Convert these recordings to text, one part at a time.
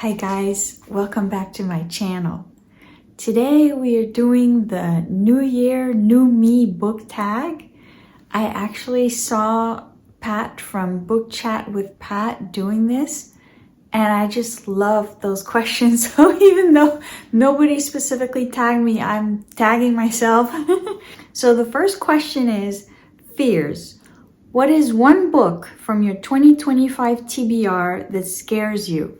Hi guys, welcome back to my channel. Today we are doing the New Year, New Me book tag. I actually saw Pat from Book Chat with Pat doing this, and I just love those questions. So even though nobody specifically tagged me, I'm tagging myself. So the first question is fears. What is one book from your 2025 TBR that scares you?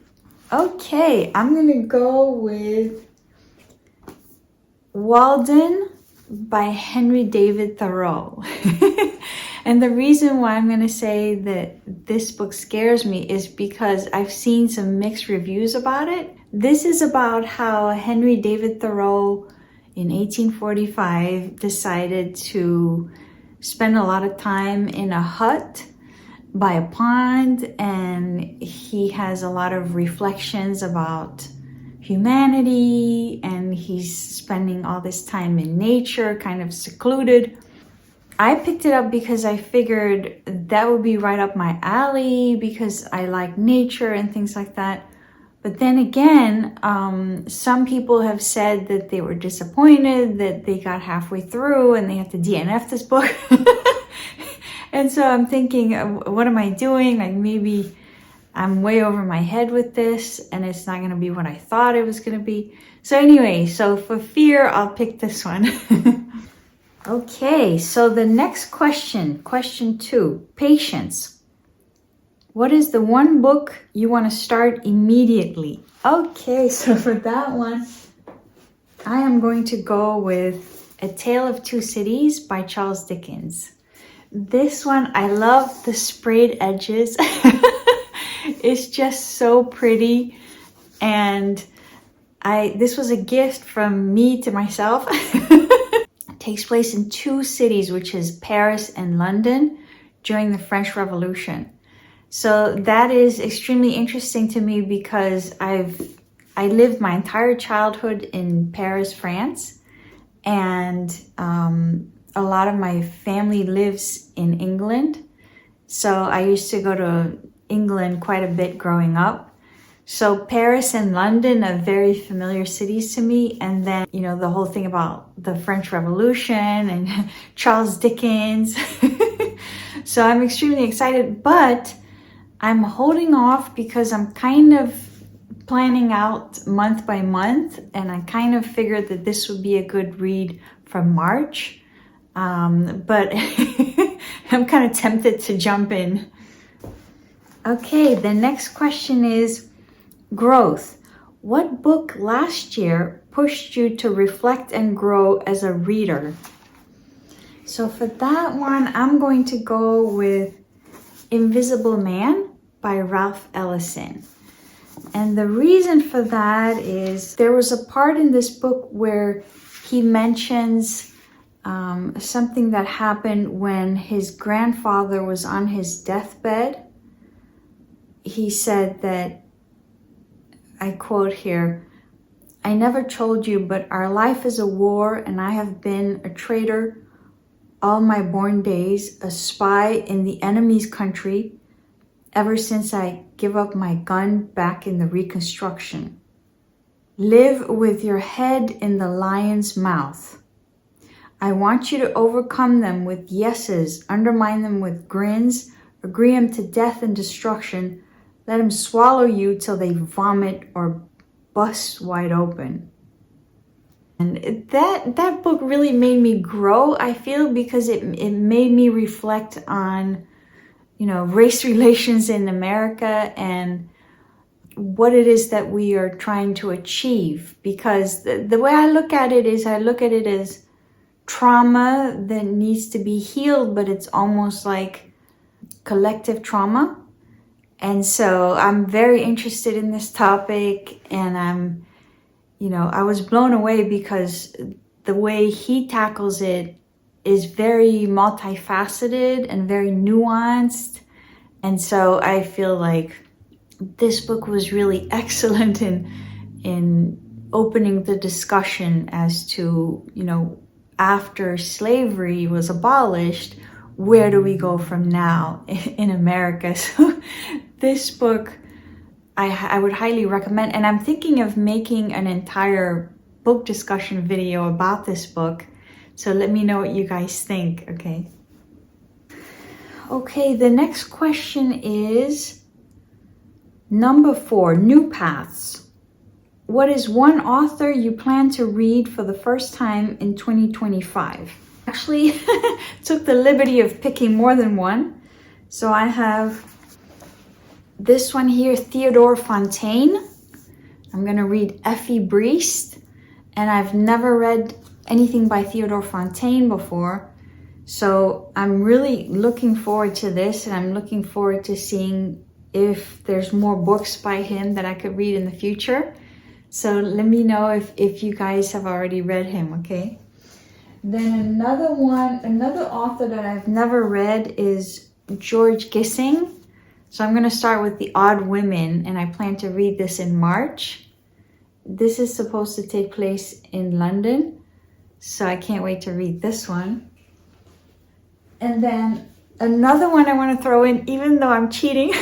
Okay, I'm gonna go with Walden by Henry David Thoreau. And the reason why I'm gonna say that this book scares me is because I've seen some mixed reviews about it. This is about how Henry David Thoreau in 1845 decided to spend a lot of time in a hut by a pond, and he has a lot of reflections about humanity, and he's spending all this time in nature, kind of secluded. I picked it up because I figured that would be right up my alley because I like nature and things like that. But then again, some people have said that they were disappointed that they got halfway through and they had to DNF this book. And so I'm thinking, what am I doing? Like maybe I'm way over my head with this and it's not going to be what I thought it was going to be. So anyway, so for fear, I'll pick this one. Okay, so the next question 2, patience. What is the one book you want to start immediately? Okay, so for that one, I am going to go with A Tale of Two Cities by Charles Dickens. This one, I love the sprayed edges. It's just so pretty. And this was a gift from me to myself. It takes place in two cities, which is Paris and London during the French Revolution. So that is extremely interesting to me because I lived my entire childhood in Paris, France. And a lot of my family lives in England. So I used to go to England quite a bit growing up. So Paris and London are very familiar cities to me. And then, you know, the whole thing about the French Revolution and Charles Dickens. So I'm extremely excited, but I'm holding off because I'm kind of planning out month by month. And I kind of figured that this would be a good read for March. But I'm kind of tempted to jump in. Okay, the next question is growth. What book last year pushed you to reflect and grow as a reader? So for that one, I'm going to go with Invisible Man by Ralph Ellison. And the reason for that is there was a part in this book where he mentions something that happened when his grandfather was on his deathbed. He said that, I quote here, "I never told you, but our life is a war, and I have been a traitor all my born days, a spy in the enemy's country, ever since I give up my gun back in the Reconstruction. Live with your head in the lion's mouth. I want you to overcome them with yeses, undermine them with grins, agree them to death and destruction, let them swallow you till they vomit or bust wide open." And that book really made me grow, I feel, because it made me reflect on, you know, race relations in America and what it is that we are trying to achieve. Because the way I look at it is, I look at it as trauma that needs to be healed, but it's almost like collective trauma. And so I'm very interested in this topic, and I was blown away because the way he tackles it is very multifaceted and very nuanced. And so I feel like this book was really excellent in opening the discussion as to, you know, after slavery was abolished, where do we go from now in America? So this book, I would highly recommend, and I'm thinking of making an entire book discussion video about this book. So let me know what you guys think, okay? Okay, the next question is number 4, New Paths. What is one author you plan to read for the first time in 2025? Actually, took the liberty of picking more than one. So I have this one here, Theodore Fontaine. I'm gonna read Effie Briest, and I've never read anything by Theodore Fontaine before. So I'm really looking forward to this, and I'm looking forward to seeing if there's more books by him that I could read in the future. So let me know if you guys have already read him, okay? Then another author that I've never read is George Gissing. So I'm gonna start with The Odd Women, and I plan to read this in March. This is supposed to take place in London, so I can't wait to read this one. And then another one I want to throw in, even though I'm cheating,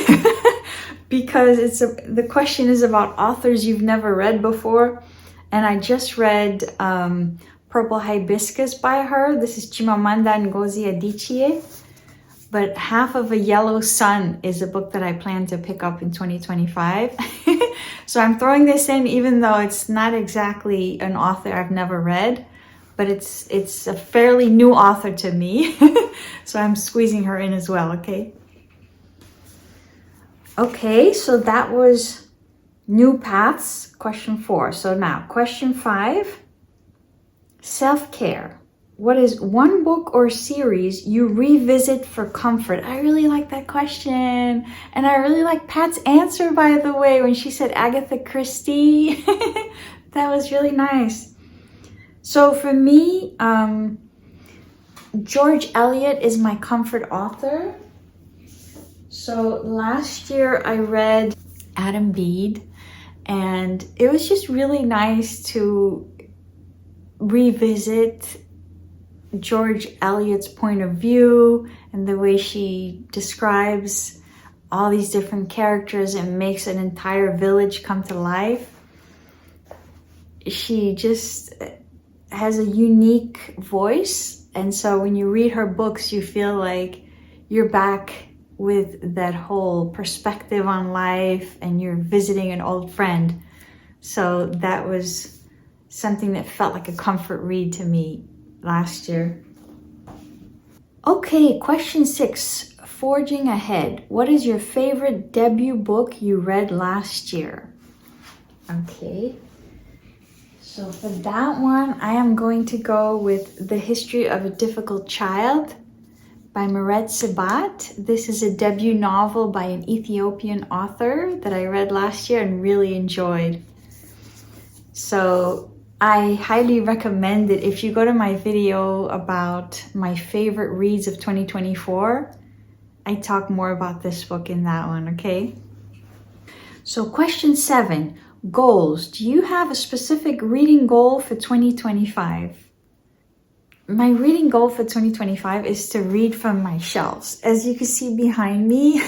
because the question is about authors you've never read before. And I just read Purple Hibiscus by her. This is Chimamanda Ngozi Adichie. But Half of a Yellow Sun is a book that I plan to pick up in 2025. So I'm throwing this in, even though it's not exactly an author I've never read, but it's a fairly new author to me. So I'm squeezing her in as well, okay? Okay, so that was New Paths, question 4. So now, question 5, self-care. What is one book or series you revisit for comfort? I really like that question. And I really like Pat's answer, by the way, when she said Agatha Christie. That was really nice. So for me, George Eliot is my comfort author. So last year I read Adam Bede, and it was just really nice to revisit George Eliot's point of view and the way she describes all these different characters and makes an entire village come to life. She just has a unique voice, and so when you read her books, you feel like you're back with that whole perspective on life and you're visiting an old friend. So that was something that felt like a comfort read to me last year. Okay, question 6, Forging Ahead. What is your favorite debut book you read last year? Okay, so for that one, I am going to go with The History of a Difficult Child by Meret Sebat. This is a debut novel by an Ethiopian author that I read last year and really enjoyed. So I highly recommend it. If you go to my video about my favorite reads of 2024, I talk more about this book in that one, okay? So question 7, goals. Do you have a specific reading goal for 2025? My reading goal for 2025 is to read from my shelves. As you can see behind me,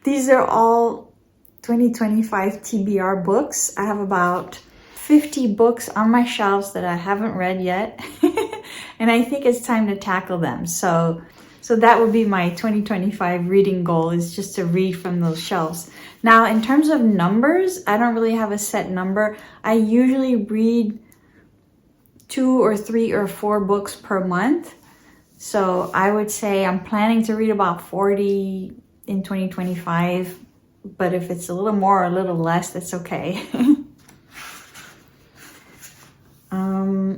these are all 2025 TBR books. I have about 50 books on my shelves that I haven't read yet. And I think it's time to tackle them. So that would be my 2025 reading goal, is just to read from those shelves. Now, in terms of numbers, I don't really have a set number. I usually read 2 or 3 or 4 books per month. So I would say I'm planning to read about 40 in 2025. But if it's a little more or a little less, that's okay.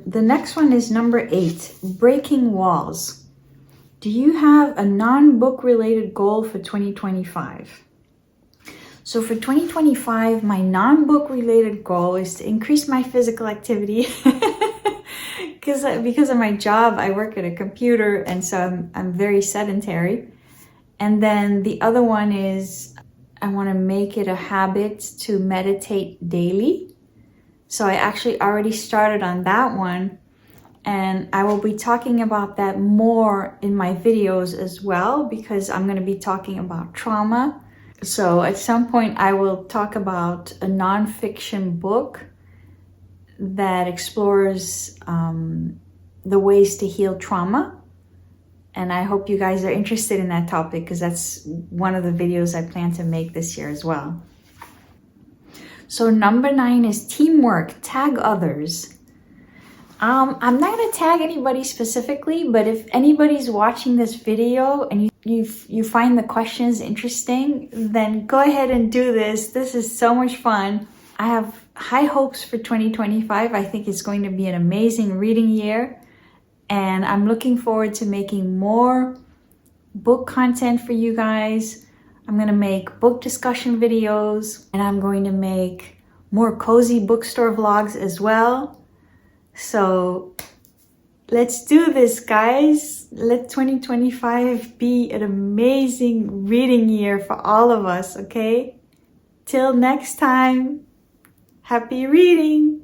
The next one is number 8, Breaking Walls. Do you have a non-book related goal for 2025? So for 2025, my non-book related goal is to increase my physical activity. Because of my job, I work at a computer, and so I'm very sedentary. And then the other one is I want to make it a habit to meditate daily. So I actually already started on that one, and I will be talking about that more in my videos as well, because I'm going to be talking about trauma. So at some point I will talk about a nonfiction book that explores the ways to heal trauma. And I hope you guys are interested in that topic because that's one of the videos I plan to make this year as well. So number 9 is teamwork, tag others. I'm not going to tag anybody specifically, but if anybody's watching this video and you find the questions interesting, then go ahead and do this. This is so much fun. I have high hopes for 2025. I think it's going to be an amazing reading year. And I'm looking forward to making more book content for you guys. I'm going to make book discussion videos, and I'm going to make more cozy bookstore vlogs as well. So let's do this, guys. Let 2025 be an amazing reading year for all of us, okay? Till next time, happy reading!